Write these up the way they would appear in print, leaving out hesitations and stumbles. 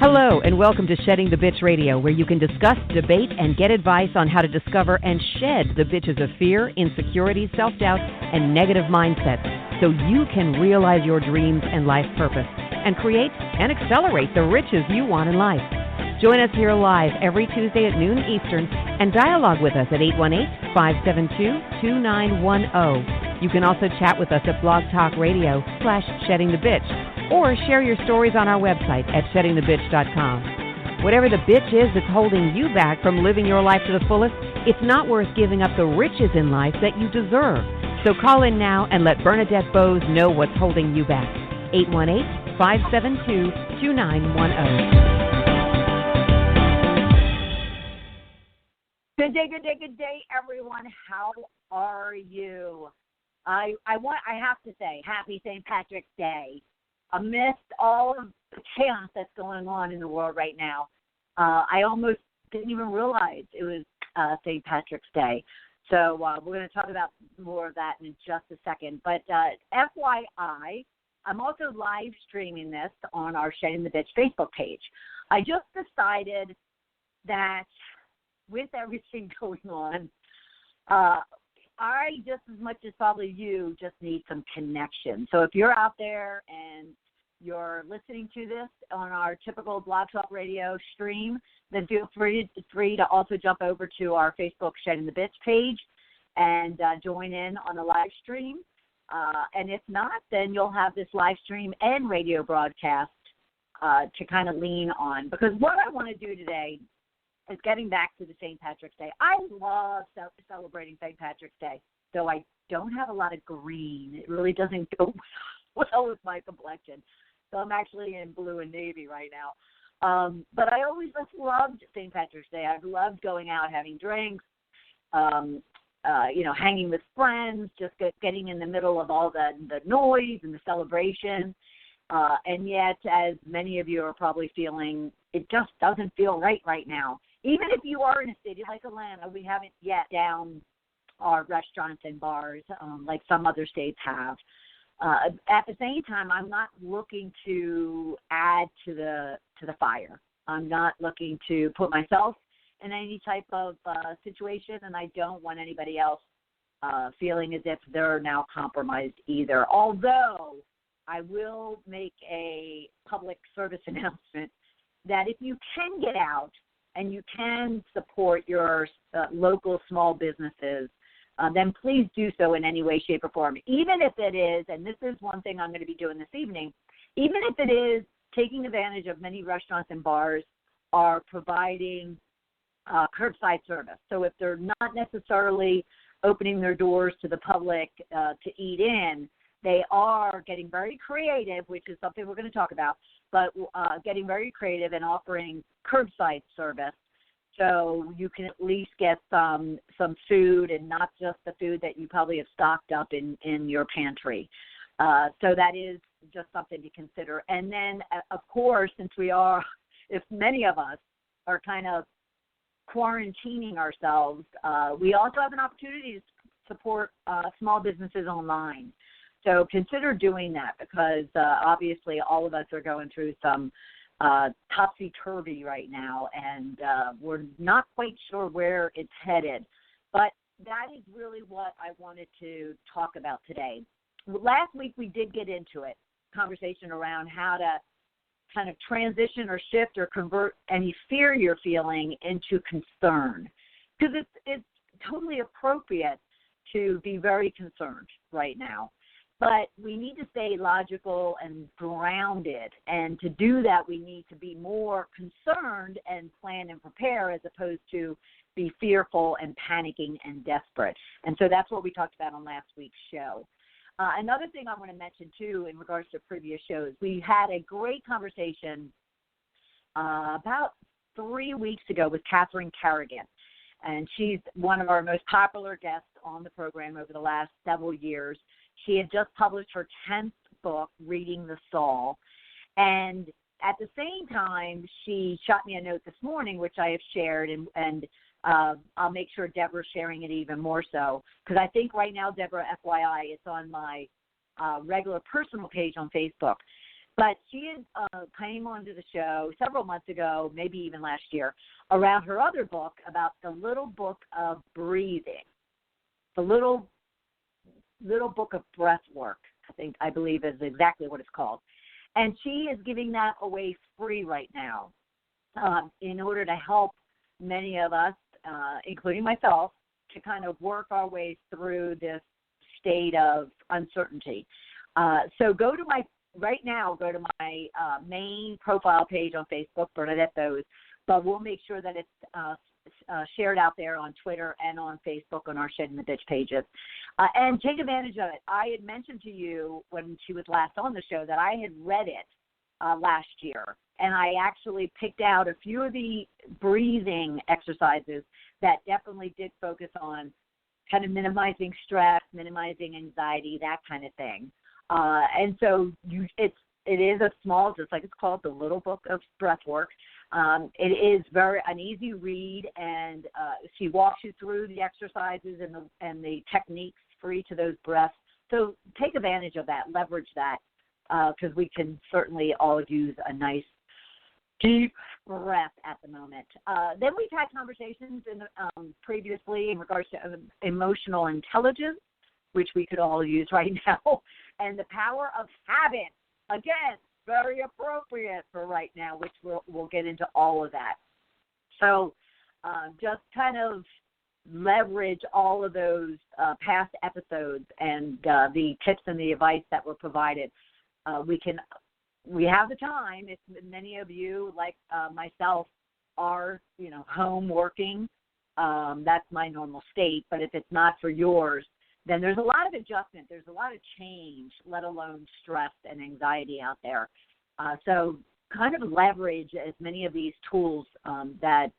Hello, and welcome to Shedding the Bitch Radio, where you can discuss, debate, and get advice on how to discover and shed the bitches of fear, insecurity, self-doubt, and negative mindsets so you can realize your dreams and life purpose and create and accelerate the riches you want in life. Join us here live every Tuesday at noon Eastern and dialogue with us at 818-572-2910. You can also chat with us at Blog Talk Radio /SheddingTheBitch or share your stories on our website at sheddingthebitch.com. Whatever the bitch is that's holding you back from living your life to the fullest, it's not worth giving up the riches in life that you deserve. So call in now and let Bernadette Boas know what's holding you back. 818-572-2910. Good day, everyone. How are you? I have to say, happy St. Patrick's Day. Amidst all of the chaos that's going on in the world right now, I almost didn't even realize it was St. Patrick's Day. So we're going to talk about more of that in just a second. But FYI, I'm also live streaming this on our Shedding the Bitch Facebook page. I just decided that with everything going on, I just as much as probably you just need some connection. So if you're out there and you're listening to this on our typical Blog Talk Radio stream, then feel free to also jump over to our Facebook Shedding the Bitch page and join in on the live stream. And if not, then you'll have this live stream and radio broadcast to kind of lean on. Because what I want to do today is getting back to the St. Patrick's Day. I love celebrating St. Patrick's Day, though I don't have a lot of green. It really doesn't go well with my complexion. So I'm actually in blue and navy right now. But I always just loved St. Patrick's Day. I've loved going out, having drinks, hanging with friends, just getting in the middle of all the noise and the celebration. And yet, as many of you are probably feeling, it just doesn't feel right now. Even if you are in a city like Atlanta, we haven't yet down our restaurants and bars like some other states have. At the same time, I'm not looking to add to the fire. I'm not looking to put myself in any type of situation, and I don't want anybody else feeling as if they're now compromised either. Although I will make a public service announcement that if you can get out and you can support your local small businesses, then please do so in any way, shape, or form. Even if it is, and this is one thing I'm going to be doing this evening, even if it is taking advantage of many restaurants and bars are providing curbside service. So if they're not necessarily opening their doors to the public to eat in, they are getting very creative, which is something we're going to talk about, but getting very creative and offering curbside service. So you can at least get some food and not just the food that you probably have stocked up in your pantry. So that is just something to consider. And then, of course, since if many of us are kind of quarantining ourselves, we also have an opportunity to support small businesses online. So consider doing that because obviously all of us are going through some topsy-turvy right now, and we're not quite sure where it's headed. But that is really what I wanted to talk about today. Last week we did get into it, conversation around how to kind of transition or shift or convert any fear you're feeling into concern. Because it's totally appropriate to be very concerned right now. But we need to stay logical and grounded. And to do that, we need to be more concerned and plan and prepare as opposed to be fearful and panicking and desperate. And so that's what we talked about on last week's show. Another thing I want to mention, too, in regards to previous shows, we had a great conversation about 3 weeks ago with Catherine Kerrigan. And she's one of our most popular guests on the program over the last several years. She had just published her 10th book, Reading the Soul. And at the same time, she shot me a note this morning, which I have shared, and I'll make sure Deborah's sharing it even more so. Because I think right now, Deborah, FYI, it's on my regular personal page on Facebook. But she came onto the show several months ago, maybe even last year, around her other book about the little book of breathing, the little book of breath work, I believe is exactly what it's called. And she is giving that away free right now in order to help many of us, including myself, to kind of work our way through this state of uncertainty. So go to my main profile page on Facebook, Bernadette Boas, but we'll make sure that it's shared out there on Twitter and on Facebook on our Shedding the Bitch pages. And take advantage of it. I had mentioned to you when she was last on the show that I had read it last year, and I actually picked out a few of the breathing exercises that definitely did focus on kind of minimizing stress, minimizing anxiety, that kind of thing. And so it is a small, just like it's called, the Little Book of Breathwork. It is an easy read, and she walks you through the exercises and the techniques for each of those breaths. So take advantage of that, leverage that, because we can certainly all use a nice deep breath at the moment. Then we've had conversations previously in regards to emotional intelligence, which we could all use right now, and the power of habit. Again, very appropriate for right now, which we'll get into all of that. So just kind of leverage all of those past episodes and the tips and the advice that were provided. We have the time. If many of you, like myself, are home working, that's my normal state. But if it's not for yours, then there's a lot of adjustment. There's a lot of change, let alone stress and anxiety out there. So kind of leverage as many of these tools that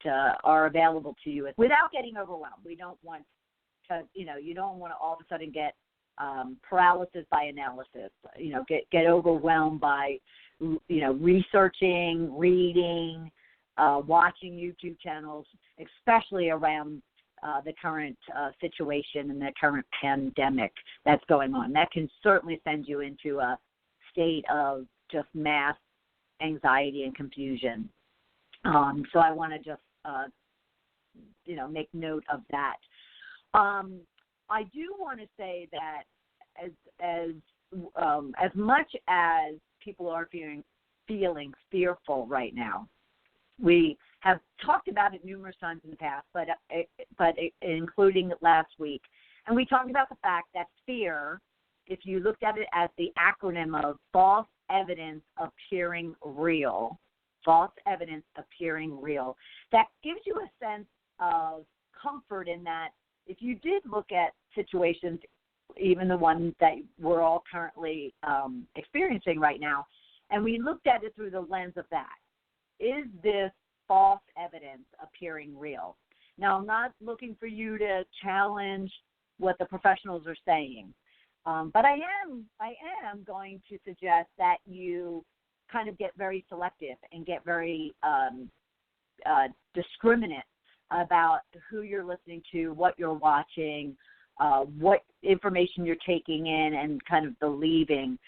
are available to you without getting overwhelmed. We don't want to, you don't want to all of a sudden get paralysis by analysis, get overwhelmed by, researching, reading, watching YouTube channels, especially around the current situation and the current pandemic that's going on. That can certainly send you into a state of just mass anxiety and confusion. So I want to just, make note of that. I do want to say that as much as people are feeling fearful right now, we have talked about it numerous times in the past, but including last week, and we talked about the fact that fear, if you looked at it as the acronym of false evidence appearing real, that gives you a sense of comfort in that if you did look at situations, even the ones that we're all currently experiencing right now, and we looked at it through the lens of that, is this false evidence appearing real? Now, I'm not looking for you to challenge what the professionals are saying, but I am going to suggest that you kind of get very selective and get very discriminate about who you're listening to, what you're watching, what information you're taking in and kind of believing,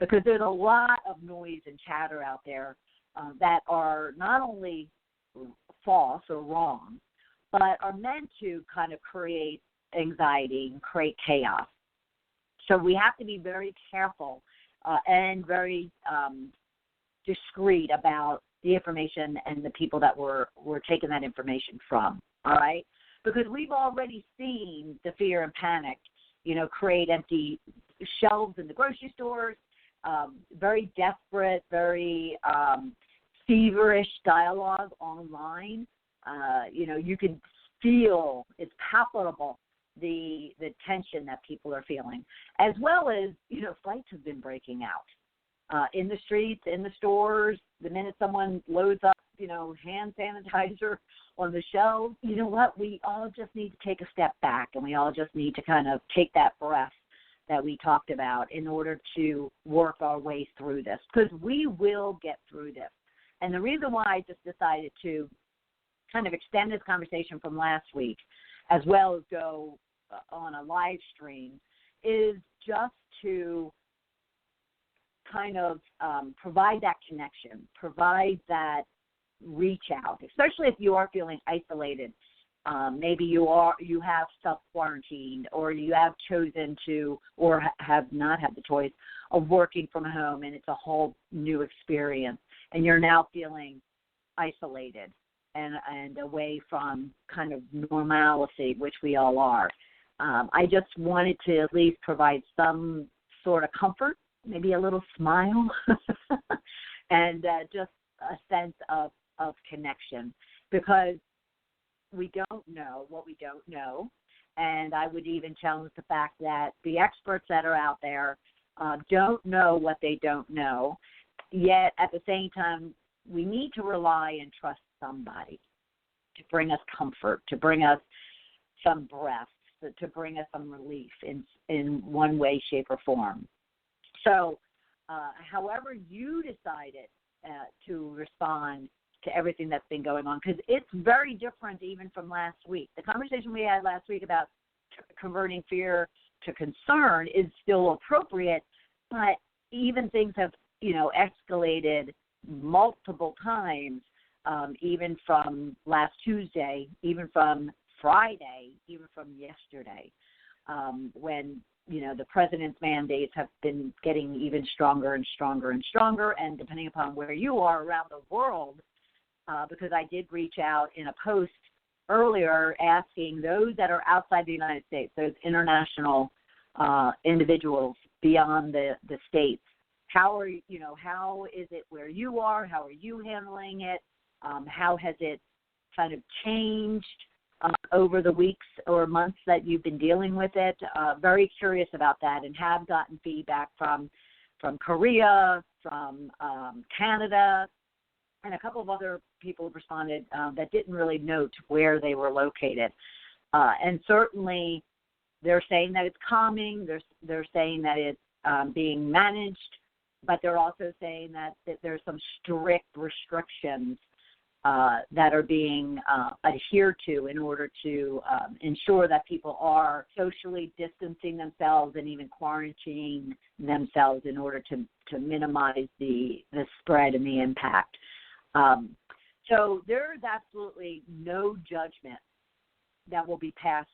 because there's a lot of noise and chatter out there that are not only false or wrong, but are meant to kind of create anxiety and create chaos. So we have to be very careful and very discreet about the information and the people that we're taking that information from, all right? Because we've already seen the fear and panic, create empty shelves in the grocery stores, very desperate, very feverish dialogue online. You can feel, it's palpable, the tension that people are feeling, as well as, fights have been breaking out in the streets, in the stores. The minute someone loads up, hand sanitizer on the shelves, you know what? We all just need to take a step back, and we all just need to kind of take that breath that we talked about in order to work our way through this, because we will get through this. And the reason why I just decided to kind of extend this conversation from last week, as well as go on a live stream, is just to kind of provide that connection, provide that reach out, especially if you are feeling isolated. Maybe you have self-quarantined, or you have chosen to, or have not had the choice of working from home, and it's a whole new experience, and you're now feeling isolated and away from kind of normalcy, which we all are. I just wanted to at least provide some sort of comfort, maybe a little smile, and just a sense of connection, because we don't know what we don't know. And I would even challenge the fact that the experts that are out there don't know what they don't know, yet at the same time, we need to rely and trust somebody to bring us comfort, to bring us some breath, to bring us some relief in one way, shape, or form. So however you decided to respond to everything that's been going on, because it's very different even from last week. The conversation we had last week about converting fear to concern is still appropriate, but even things have, escalated multiple times, even from last Tuesday, even from Friday, even from yesterday, when the president's mandates have been getting even stronger and stronger and stronger, and depending upon where you are around the world, because I did reach out in a post earlier asking those that are outside the United States, those international individuals beyond the states, how is it where you are? How are you handling it? How has it kind of changed over the weeks or months that you've been dealing with it? Very curious about that, and have gotten feedback from Korea, from Canada, and a couple of other people responded that didn't really note where they were located. And certainly they're saying that it's calming. They're saying that it's being managed, but they're also saying that there's some strict restrictions that are being adhered to in order to ensure that people are socially distancing themselves and even quarantining themselves in order to minimize the spread and the impact. So there is absolutely no judgment that will be passed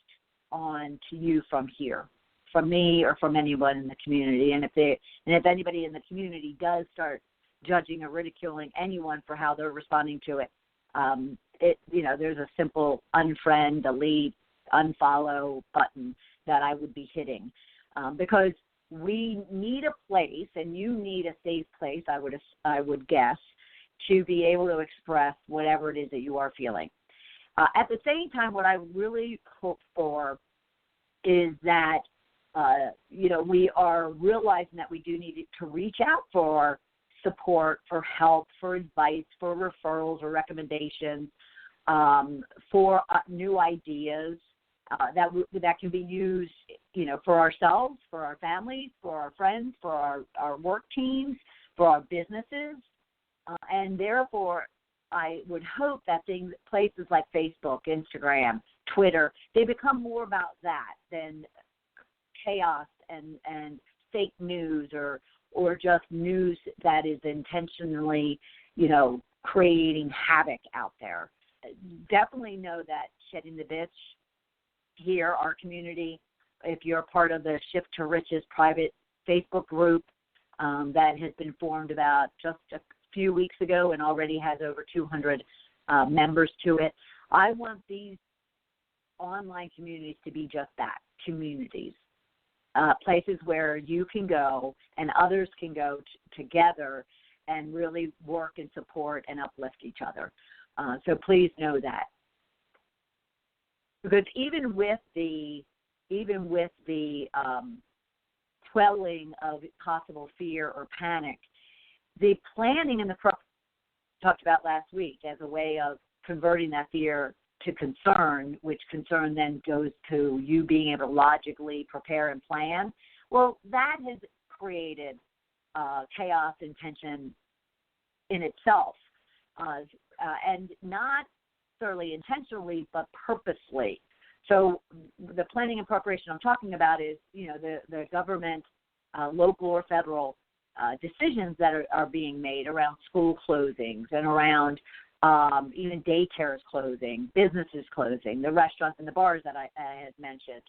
on to you from here, from me or from anyone in the community. And if anybody in the community does start judging or ridiculing anyone for how they're responding to it, there's a simple unfriend, delete, unfollow button that I would be hitting, because we need a place, and you need a safe place, I would guess, to be able to express whatever it is that you are feeling. At the same time, what I really hope for is that, we are realizing that we do need to reach out for support, for help, for advice, for referrals or recommendations, for new ideas that can be used, for ourselves, for our families, for our friends, for our work teams, for our businesses. And therefore, I would hope that places like Facebook, Instagram, Twitter, they become more about that than chaos and fake news or just news that is intentionally, creating havoc out there. Definitely know that Shedding the Bitch here, our community, if you're part of the Shift to Riches private Facebook group that has been formed about just a few weeks ago and already has over 200 members to it, I want these online communities to be just that, communities. Places where you can go and others can go together and really work and support and uplift each other. So please know that, because even with the quelling of possible fear or panic, the planning and the talked about last week as a way of converting that fear to concern, which concern then goes to you being able to logically prepare and plan. Well, that has created chaos and tension in itself, and not necessarily intentionally, but purposely. So the planning and preparation I'm talking about is, the government, local or federal, decisions that are being made around school closings and around even daycares closing, businesses closing, the restaurants and the bars that I had mentioned.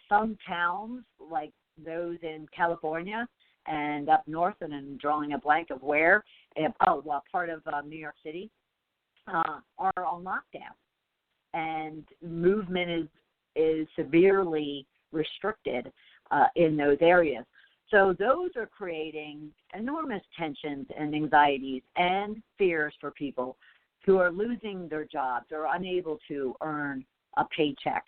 Some towns, like those in California and up north, and I'm drawing a blank of where, part of New York City, are on lockdown. And movement is severely restricted in those areas. So those are creating enormous tensions and anxieties and fears for people who are losing their jobs or unable to earn a paycheck,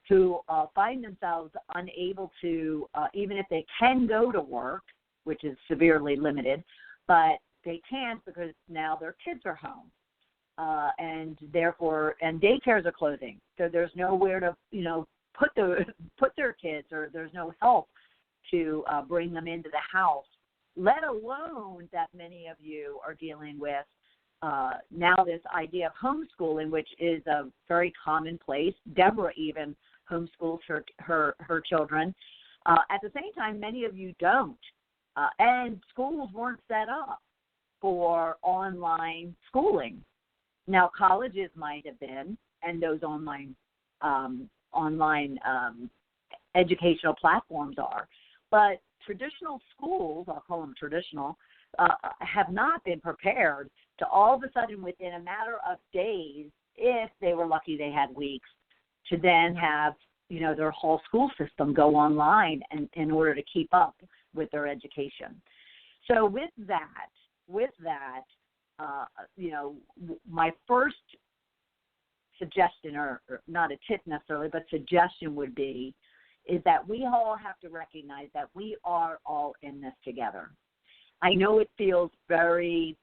who find themselves unable to, even if they can go to work, which is severely limited, but they can't because now their kids are home. And daycares are closing. So there's nowhere to, put their kids, or there's no help to bring them into the house, let alone that many of you are dealing with now this idea of homeschooling, which is a very commonplace. Deborah even homeschools her children. At the same time, many of you don't. And schools weren't set up for online schooling. Now, colleges might have been, and those online educational platforms are. But traditional schools, I'll call them traditional, have not been prepared to all of a sudden, within a matter of days, if they were lucky they had weeks, to then have, their whole school system go online in order to keep up with their education. So with that, my first suggestion, or not a tip necessarily, but suggestion would be, is that we all have to recognize that we are all in this together. I know it feels very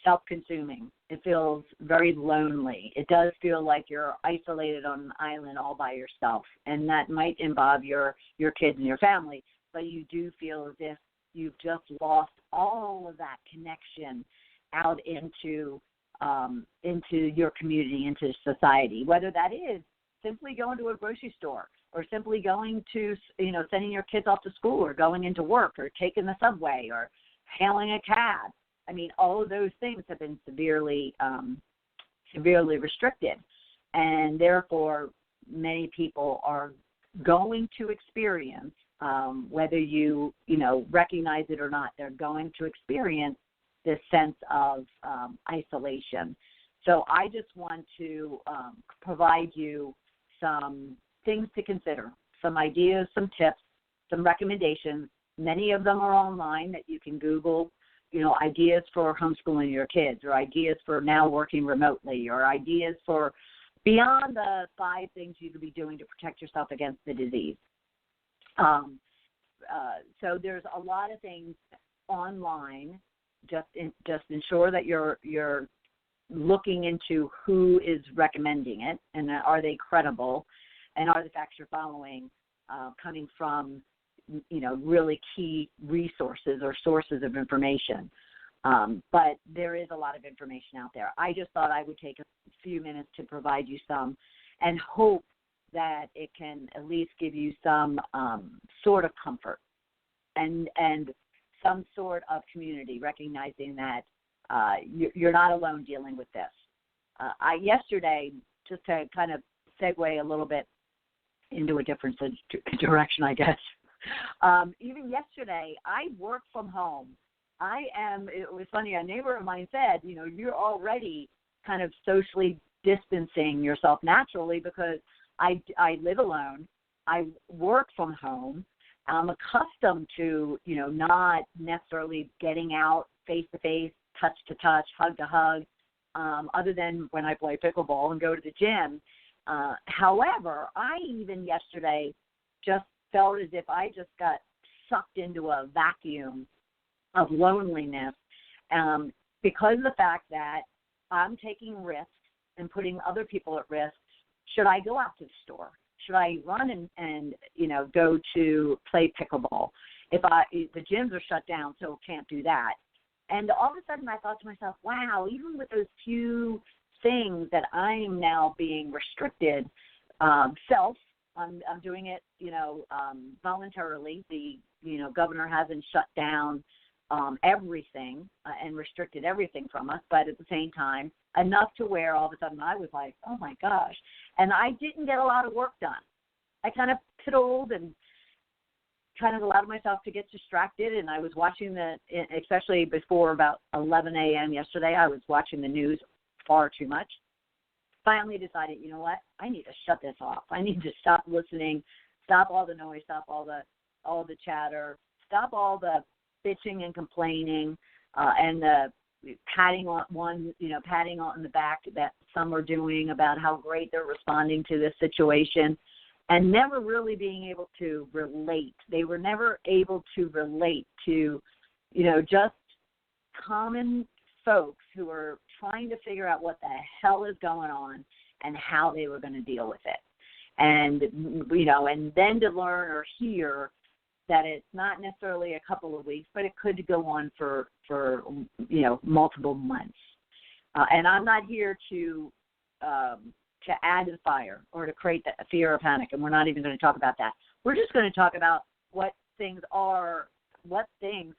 self-consuming. It feels very lonely. It does feel like you're isolated on an island all by yourself, and that might involve your kids and your family, but you do feel as if you've just lost all of that connection out into your community, into society, whether that is simply going to a grocery store, or simply going to, sending your kids off to school, or going into work, or taking the subway, or hailing a cab. I mean, all of those things have been severely restricted, and therefore many people are going to experience, whether you recognize it or not, they're going to experience this sense of isolation. So I just want to provide you some things to consider, some ideas, some tips, some recommendations. Many of them are online that you can Google, ideas for homeschooling your kids, or ideas for now working remotely, or ideas for beyond the 5 things you could be doing to protect yourself against the disease. So there's a lot of things online. Just ensure that you're looking into who is recommending it, and are they credible, and are the facts you're following coming from, really key resources or sources of information. But there is a lot of information out there. I just thought I would take a few minutes to provide you some, and hope that it can at least give you some sort of comfort and some sort of community, recognizing that you're not alone dealing with this. Yesterday, just to kind of segue a little bit into a different direction, I guess. Even yesterday, I worked from home. It was funny, a neighbor of mine said, you're already kind of socially distancing yourself naturally, because I live alone. I work from home. I'm accustomed to, not necessarily getting out face-to-face, touch-to-touch, hug-to-hug, other than when I play pickleball and go to the gym. However, I even yesterday just felt as if I just got sucked into a vacuum of loneliness because of the fact that I'm taking risks and putting other people at risk. Should I go out to the store? Should I run and go to play pickleball? The gyms are shut down, so can't do that. And all of a sudden I thought to myself, wow, even with those few things that I am now being restricted, I'm doing it, voluntarily. The, governor hasn't shut down everything and restricted everything from us, but at the same time, enough to where all of a sudden I was like, oh my gosh. And I didn't get a lot of work done. I kind of piddled and kind of allowed myself to get distracted, and I was watching especially before about 11 a.m. yesterday, I was watching the news far too much. Finally decided, you know what, I need to shut this off. I need to stop listening, stop all the noise, stop all the chatter, stop all the bitching and complaining, and the patting on the back that some are doing about how great they're responding to this situation, and never really being able to relate. They were never able to relate to, just common folks who are trying to figure out what the hell is going on and how they were going to deal with it. And, and then to learn or hear that it's not necessarily a couple of weeks, but it could go on for multiple months. And I'm not here to add to the fire or to create the fear or panic, and we're not even going to talk about that. We're just going to talk about what things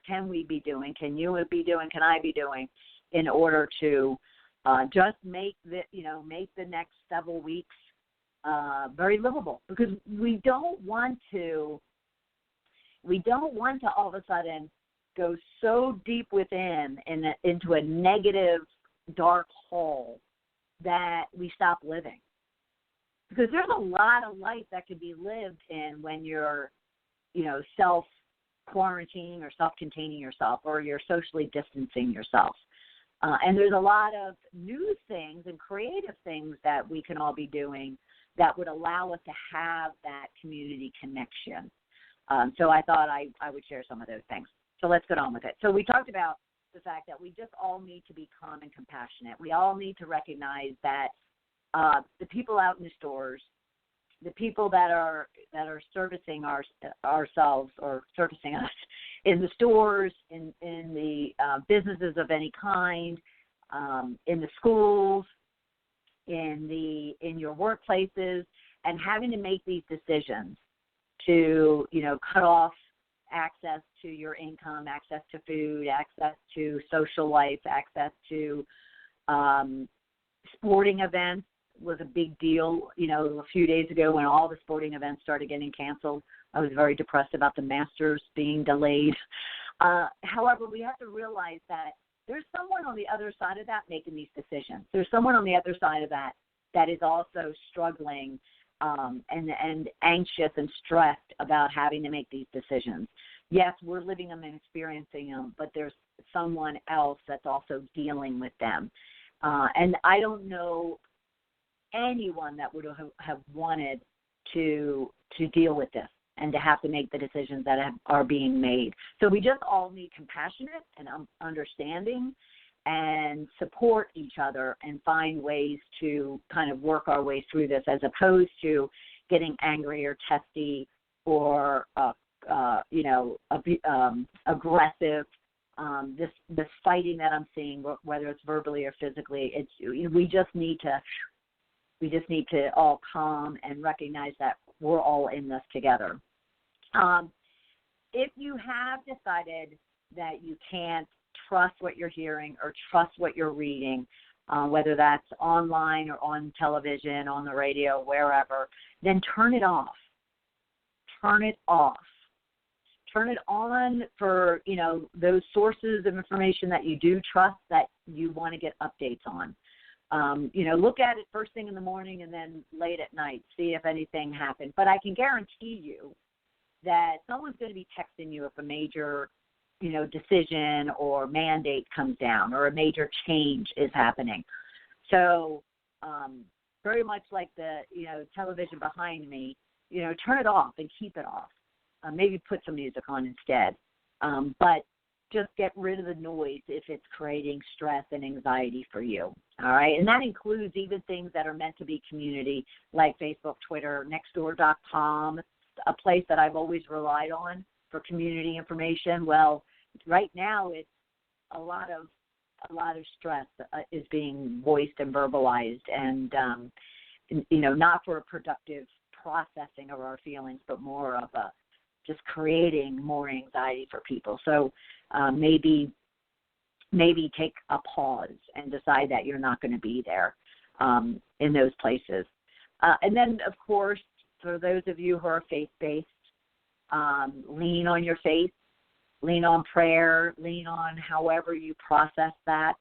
can we be doing, can you be doing, can I be doing in order to just make the next several weeks very livable, because we don't want to all of a sudden go so deep within into a negative, dark hole that we stop living. Because there's a lot of life that can be lived in when you're, self-quarantining or self-containing yourself, or you're socially distancing yourself. And there's a lot of new things and creative things that we can all be doing that would allow us to have that community connection. So I thought I would share some of those things. So let's get on with it. So we talked about the fact that we just all need to be calm and compassionate. We all need to recognize that the people out in the stores, the people that are servicing ourselves or servicing us in the stores, in the businesses of any kind, in the schools, in your workplaces, and having to make these decisions to, cut off access to your income, access to food, access to social life, access to sporting events was a big deal. A few days ago when all the sporting events started getting canceled, I was very depressed about the Masters being delayed. However, we have to realize that there's someone on the other side of that making these decisions. There's someone on the other side of that is also struggling and anxious and stressed about having to make these decisions. Yes, we're living them and experiencing them, but there's someone else that's also dealing with them. And I don't know anyone that would have wanted to deal with this and to have to make the decisions that are being made. So we just all need compassionate and understanding and support each other and find ways to kind of work our way through this, as opposed to getting angry or testy or aggressive. This fighting that I'm seeing, whether it's verbally or physically, we just need to all calm and recognize that we're all in this together. If you have decided that you can't trust what you're hearing or trust what you're reading, whether that's online or on television, on the radio, wherever, then turn it off. Turn it off. Turn it on for, those sources of information that you do trust, that you want to get updates on. Look at it first thing in the morning and then late at night, see if anything happened. But I can guarantee you that someone's going to be texting you if a major, decision or mandate comes down or a major change is happening. So very much like the, television behind me, turn it off and keep it off. Maybe put some music on instead. But just get rid of the noise if it's creating stress and anxiety for you. All right. And that includes even things that are meant to be community, like Facebook, Twitter, Nextdoor.com, a place that I've always relied on for community information. Well, right now it's a lot of stress is being voiced and verbalized, and not for a productive processing of our feelings, but more of a just creating more anxiety for people. So maybe take a pause and decide that you're not going to be there in those places. And then, of course, for those of you who are faith-based, lean on your faith, lean on prayer, lean on however you process that.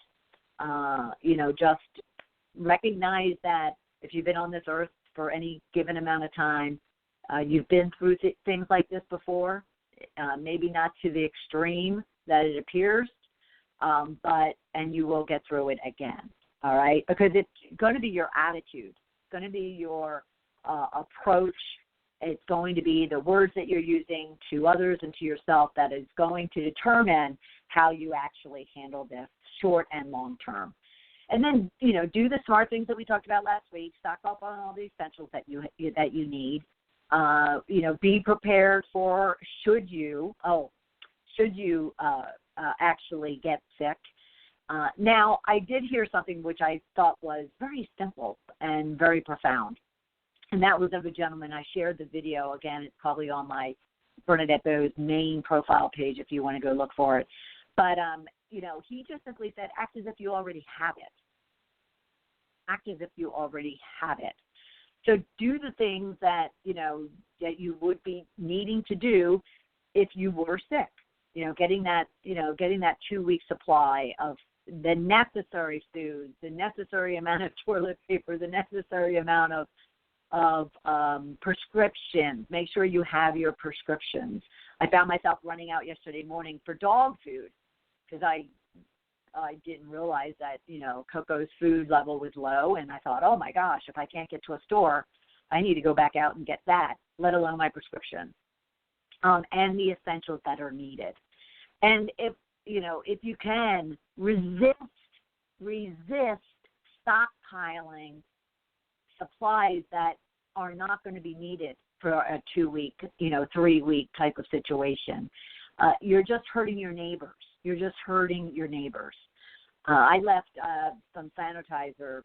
Just recognize that if you've been on this earth for any given amount of time, you've been through things like this before, maybe not to the extreme that it appears, and you will get through it again, all right? Because it's going to be your attitude. It's going to be your approach. It's going to be the words that you're using to others and to yourself that is going to determine how you actually handle this short and long term. And then, do the smart things that we talked about last week. Stock up on all the essentials that you need. Be prepared for should you actually get sick. Now, I did hear something which I thought was very simple and very profound, and that was of a gentleman. I shared the video. Again, it's probably on my Bernadette Boas main profile page if you want to go look for it. But, he just simply said, act as if you already have it. Act as if you already have it. So do the things that, that you would be needing to do if you were sick. Getting that 2-week supply of the necessary food, the necessary amount of toilet paper, the necessary amount of prescriptions. Make sure you have your prescriptions. I found myself running out yesterday morning for dog food because I didn't realize that, Coco's food level was low, and I thought, oh my gosh, if I can't get to a store, I need to go back out and get that, let alone my prescription, and the essentials that are needed. And if you can, resist stockpiling supplies that are not going to be needed for a 2-week, 3-week type of situation. You're just hurting your neighbors. I left some sanitizer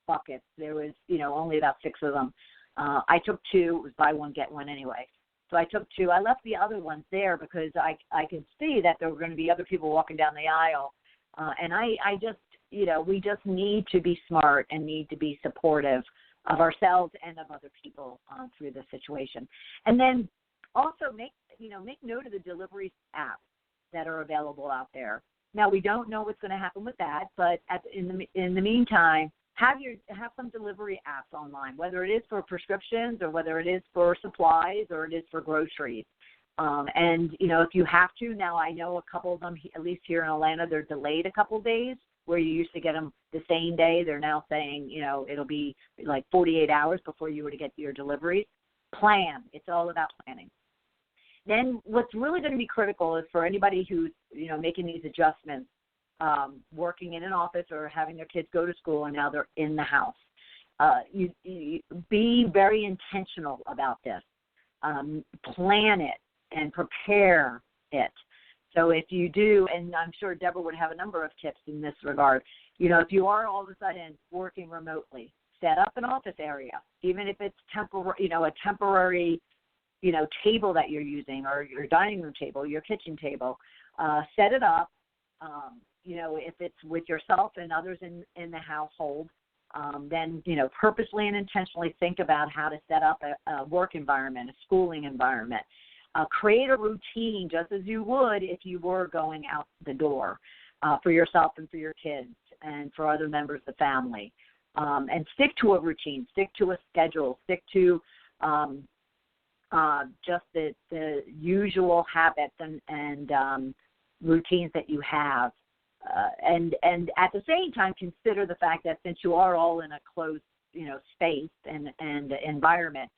buckets. There was, only about 6 of them. I took 2. It was buy one, get one anyway. So I took 2. I left the other ones there because I could see that there were going to be other people walking down the aisle. And I just, we just need to be smart and need to be supportive of ourselves and of other people through this situation. And then also make note of the delivery apps that are available out there. Now, we don't know what's going to happen with that, but in the meantime, have some delivery apps online, whether it is for prescriptions or whether it is for supplies or it is for groceries. And, if you have to, now I know a couple of them, at least here in Atlanta, they're delayed a couple of days where you used to get them the same day. They're now saying, it'll be like 48 hours before you were to get your deliveries. Plan. It's all about planning. Then what's really going to be critical is for anybody who's, making these adjustments, working in an office or having their kids go to school and now they're in the house. You be very intentional about this. Plan it and prepare it. So if you do, and I'm sure Deborah would have a number of tips in this regard, if you are all of a sudden working remotely, set up an office area, even if it's a temporary table that you're using or your dining room table, your kitchen table, set it up. If it's with yourself and others in the household, then, purposely and intentionally think about how to set up a work environment, a schooling environment. Create a routine just as you would if you were going out the door for yourself and for your kids and for other members of the family. And stick to a routine, stick to a schedule, stick to just the usual habits and routines that you have. And at the same time, consider the fact that since you are all in a closed, space and environment,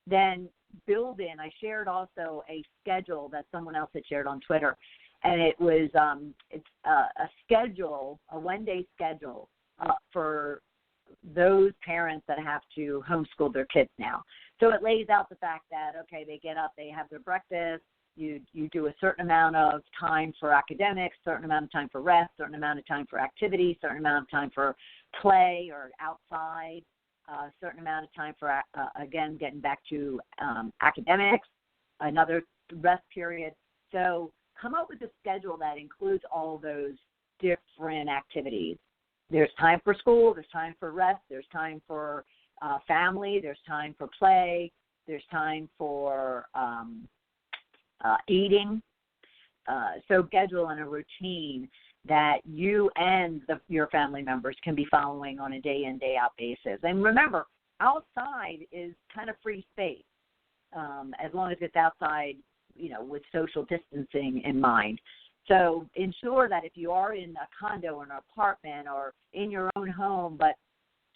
then build in. I shared also a schedule that someone else had shared on Twitter, and it was it's a schedule, a one-day schedule for those parents that have to homeschool their kids now. So it lays out the fact that, okay, they get up, they have their breakfast, you do a certain amount of time for academics, certain amount of time for rest, certain amount of time for activity, certain amount of time for play or outside, a certain amount of time for, again, getting back to academics, another rest period. So come up with a schedule that includes all those different activities. There's time for school, there's time for rest, there's time for family, there's time for play, there's time for eating. So schedule and a routine that you and your family members can be following on a day in, day out basis. And remember, outside is kind of free space, as long as it's outside, with social distancing in mind. So ensure that if you are in a condo or an apartment or in your own home,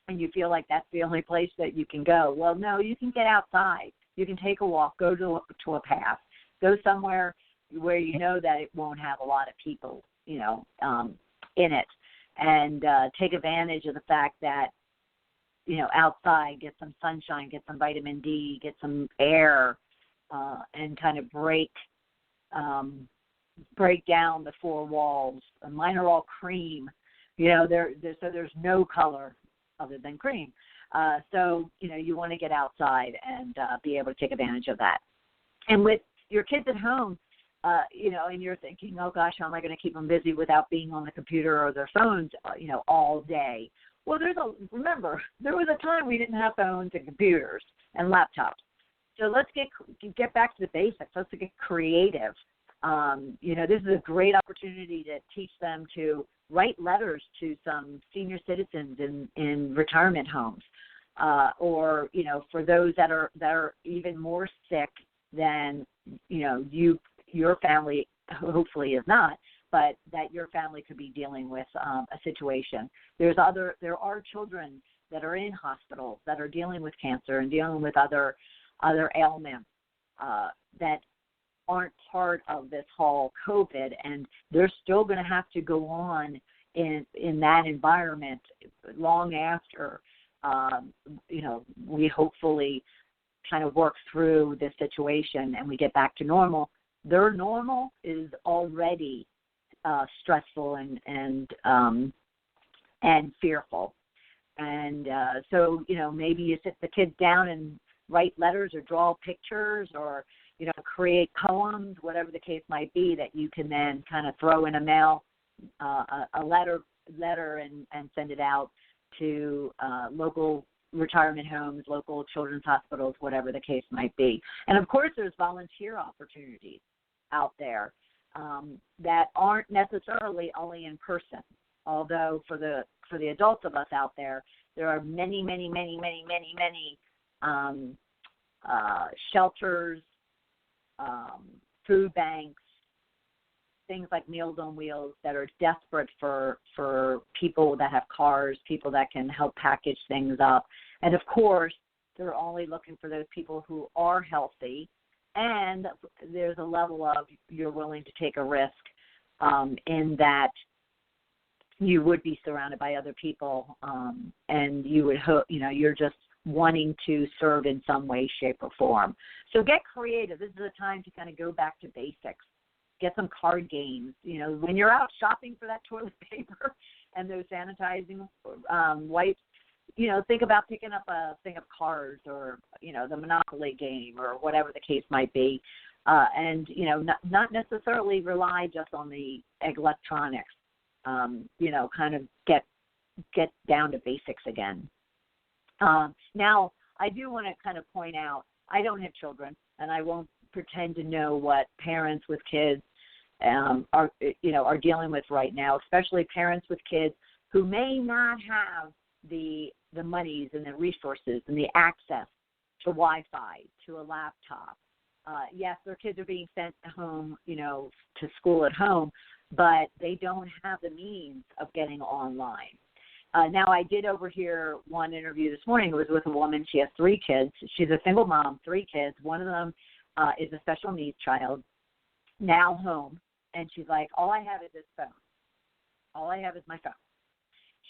and you feel like that's the only place that you can go, well, no, you can get outside. You can take a walk, go to a path, go somewhere where you know that it won't have a lot of people, in it, and take advantage of the fact that, outside, get some sunshine, get some vitamin D, get some air, and kind of break down the four walls. And mine are all cream, so there's no color other than cream. So you want to get outside and be able to take advantage of that. And with your kids at home, and you're thinking, oh gosh, how am I going to keep them busy without being on the computer or their phones, all day? Well, remember, there was a time we didn't have phones and computers and laptops. So let's get back to the basics. Let's get creative. This is a great opportunity to teach them to write letters to some senior citizens in retirement homes, or for those that are even more sick than your family hopefully is not, but that your family could be dealing with a situation. There are children that are in hospitals that are dealing with cancer and dealing with other ailments that aren't part of this whole COVID, and they're still going to have to go on in that environment long after, we hopefully kind of work through this situation and we get back to normal. Their normal is already stressful and fearful. And so, maybe you sit the kids down and write letters or draw pictures or, create poems, whatever the case might be, that you can then kind of throw in a letter and send it out to local retirement homes, local children's hospitals, whatever the case might be. And, of course, there's volunteer opportunities out there that aren't necessarily only in person, although for the adults of us out there, there are many, many, many, many, many, many shelters, food banks, things like Meals on Wheels that are desperate for people that have cars, people that can help package things up. And, of course, they're only looking for those people who are healthy, and there's a level of you're willing to take a risk in that you would be surrounded by other people, and you would hope, you're just wanting to serve in some way, shape, or form. So get creative. This is a time to kind of go back to basics. Get some card games. When you're out shopping for that toilet paper and those sanitizing wipes, think about picking up a thing of cards or, the Monopoly game or whatever the case might be. And, not necessarily rely just on the electronics. Kind of get down to basics again. Now, I do want to kind of point out, I don't have children, and I won't pretend to know what parents with kids are dealing with right now, especially parents with kids who may not have the monies and the resources and the access to Wi-Fi, to a laptop. Yes, their kids are being sent home, to school at home, but they don't have the means of getting online. Now, I did overhear one interview this morning. It was with a woman. She has 3 kids. She's a single mom, 3 kids. One of them is a special needs child, now home. And she's like, all I have is this phone. All I have is my phone.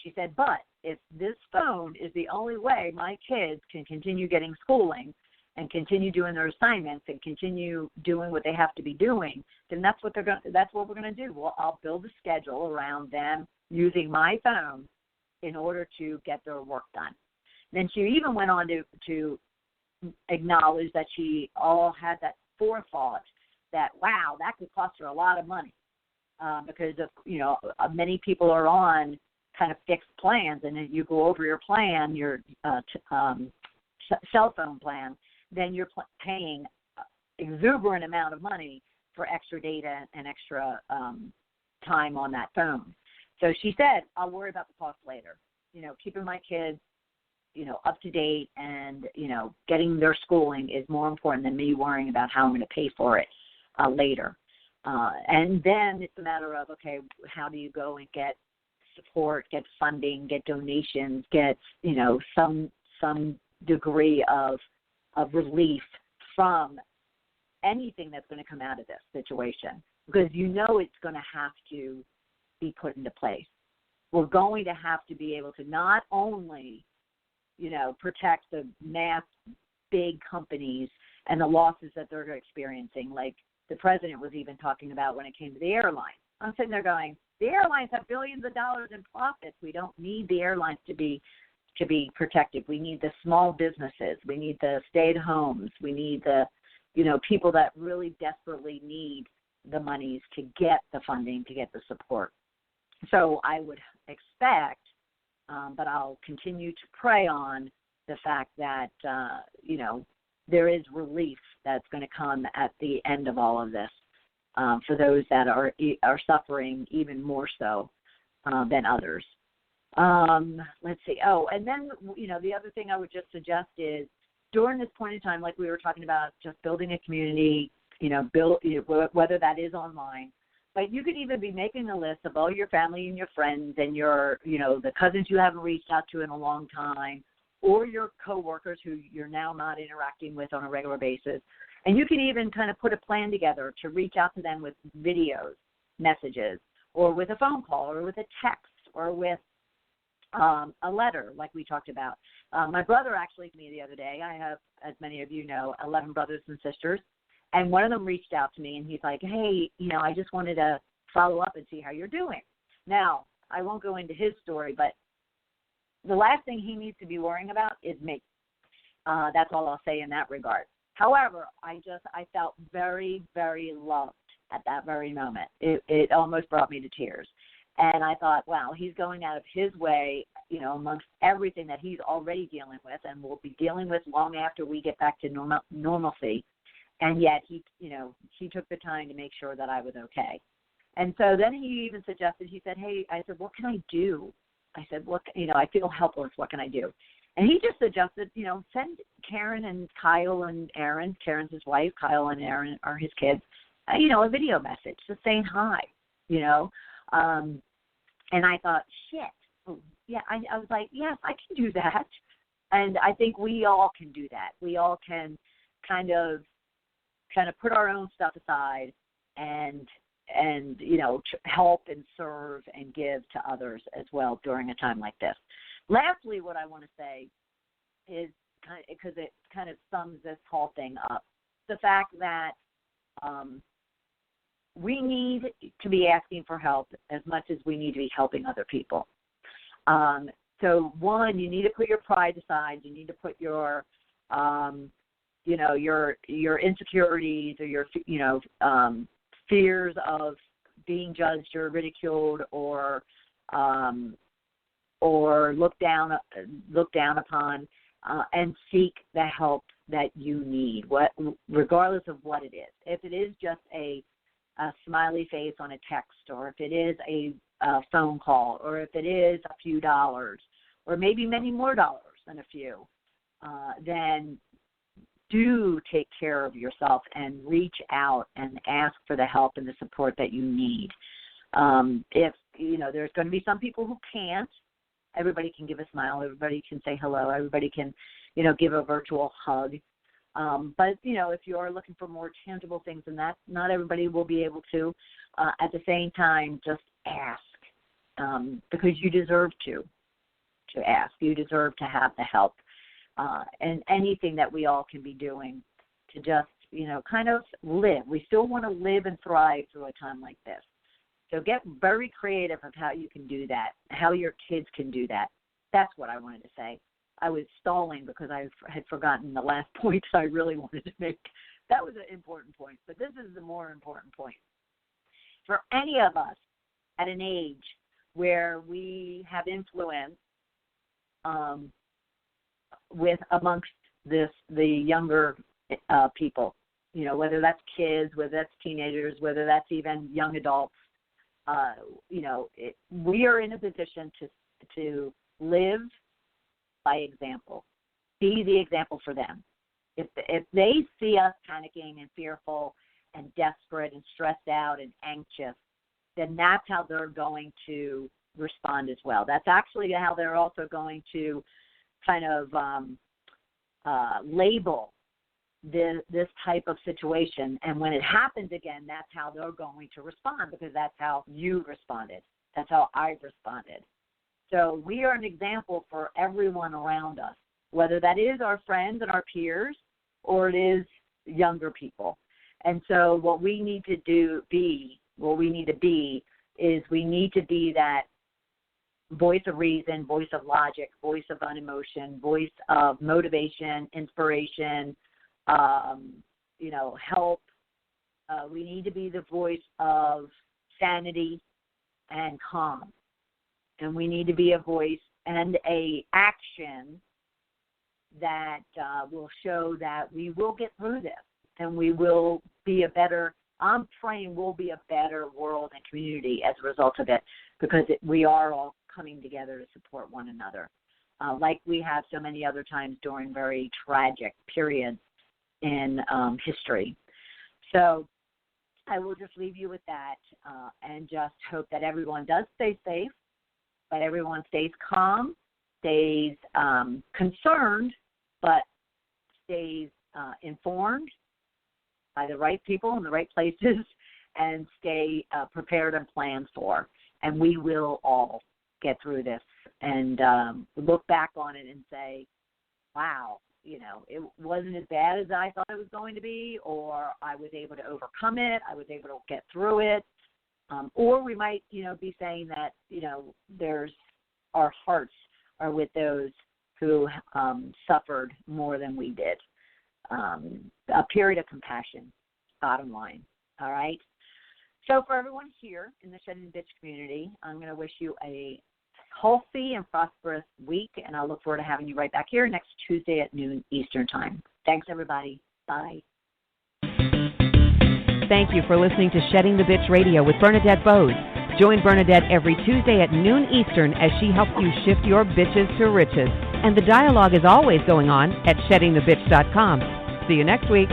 She said, but if this phone is the only way my kids can continue getting schooling and continue doing their assignments and continue doing what they have to be doing, then that's what we're going to do. Well, I'll build a schedule around them using my phone in order to get their work done. Then she even went on to acknowledge that she all had that forethought that, wow, that could cost her a lot of money because of, many people are on kind of fixed plans, and if you go over your plan, your cell phone plan, then you're paying exuberant amount of money for extra data and extra time on that phone. So she said, I'll worry about the cost later. Keeping my kids, up to date and, getting their schooling is more important than me worrying about how I'm going to pay for it later. And then it's a matter of, okay, how do you go and get support, get funding, get donations, get, some degree of relief from anything that's going to come out of this situation, because it's going to have to be put into place. We're going to have to be able to not only, protect the mass big companies and the losses that they're experiencing, like the president was even talking about when it came to the airlines. I'm sitting there going, the airlines have billions of dollars in profits. We don't need the airlines to be protected. We need the small businesses. We need the stay-at-homes. We need the, people that really desperately need the monies to get the funding, to get the support. So I would expect, but I'll continue to pray on the fact that, there is relief that's going to come at the end of all of this for those that are suffering even more so than others. Let's see. Oh, and then, the other thing I would just suggest is during this point in time, like we were talking about, just building a community, whether that is online, but you could even be making a list of all your family and your friends and your, the cousins you haven't reached out to in a long time, or your coworkers who you're now not interacting with on a regular basis. And you can even kind of put a plan together to reach out to them with videos, messages, or with a phone call, or with a text, or with a letter, like we talked about. My brother actually told me the other day, I have, as many of you know, 11 brothers and sisters, and one of them reached out to me, and he's like, hey, I just wanted to follow up and see how you're doing. Now, I won't go into his story, but the last thing he needs to be worrying about is me. That's all I'll say in that regard. However, I felt very, very loved at that very moment. It almost brought me to tears. And I thought, wow, he's going out of his way, amongst everything that he's already dealing with and will be dealing with long after we get back to normalcy. And yet he took the time to make sure that I was okay. And so then he even suggested, he said, hey, I said, what can I do? I said, I feel helpless. What can I do? And he just suggested, send Karen and Kyle and Aaron. Karen's his wife. Kyle and Aaron are his kids. A video message just saying hi, And I thought, shit. Yeah, I was like, yes, I can do that. And I think we all can do that. We all can kind of put our own stuff aside and help and serve and give to others as well during a time like this. Lastly, what I want to say is, because it kind of sums this whole thing up, the fact that we need to be asking for help as much as we need to be helping other people. So one, you need to put your pride aside. You need to put your your insecurities or your fears of being judged or ridiculed or looked down upon, and seek the help that you need, regardless of what it is. If it is just a smiley face on a text, or if it is a phone call, or if it is a few dollars, or maybe many more dollars than a few, then do take care of yourself and reach out and ask for the help and the support that you need. If, there's going to be some people who can't. Everybody can give a smile. Everybody can say hello. Everybody can, give a virtual hug. But, if you are looking for more tangible things than that, not everybody will be able to. At the same time, just ask, because you deserve to ask. You deserve to have the help. And anything that we all can be doing to just, kind of live. We still want to live and thrive through a time like this. So get very creative of how you can do that, how your kids can do that. That's what I wanted to say. I was stalling because I had forgotten the last point I really wanted to make. That was an important point, but this is the more important point. For any of us at an age where we have influence with amongst the younger people, whether that's kids, whether that's teenagers, whether that's even young adults, we are in a position to live by example, be the example for them. If they see us panicking and fearful and desperate and stressed out and anxious, then that's how they're going to respond as well. That's actually how they're also going to kind of label this type of situation. And when it happens again, that's how they're going to respond, because that's how you responded. That's how I responded. So we are an example for everyone around us, whether that is our friends and our peers or it is younger people. And so what we need to be is we need to be that voice of reason, voice of logic, voice of unemotion, voice of motivation, inspiration, help. We need to be the voice of sanity and calm. And we need to be a voice and a action that will show that we will get through this and we will be I'm praying we'll be a better world and community as a result of it, because we are all coming together to support one another, like we have so many other times during very tragic periods in history. So I will just leave you with that and just hope that everyone does stay safe, that everyone stays calm, stays concerned, but stays informed by the right people in the right places, and stay prepared and planned for. And we will all get through this and look back on it and say, wow, it wasn't as bad as I thought it was going to be, or I was able to overcome it, I was able to get through it. Or we might, be saying that, our hearts are with those who suffered more than we did. A period of compassion, bottom line, all right? So for everyone here in the Shedding the Bitch community, I'm going to wish you a healthy and prosperous week, and I look forward to having you right back here next Tuesday at noon Eastern Time. Thanks, everybody. Bye. Thank you for listening to Shedding the Bitch Radio with Bernadette Boas. Join Bernadette every Tuesday at noon Eastern as she helps you shift your bitches to riches. And the dialogue is always going on at sheddingthebitch.com. See you next week.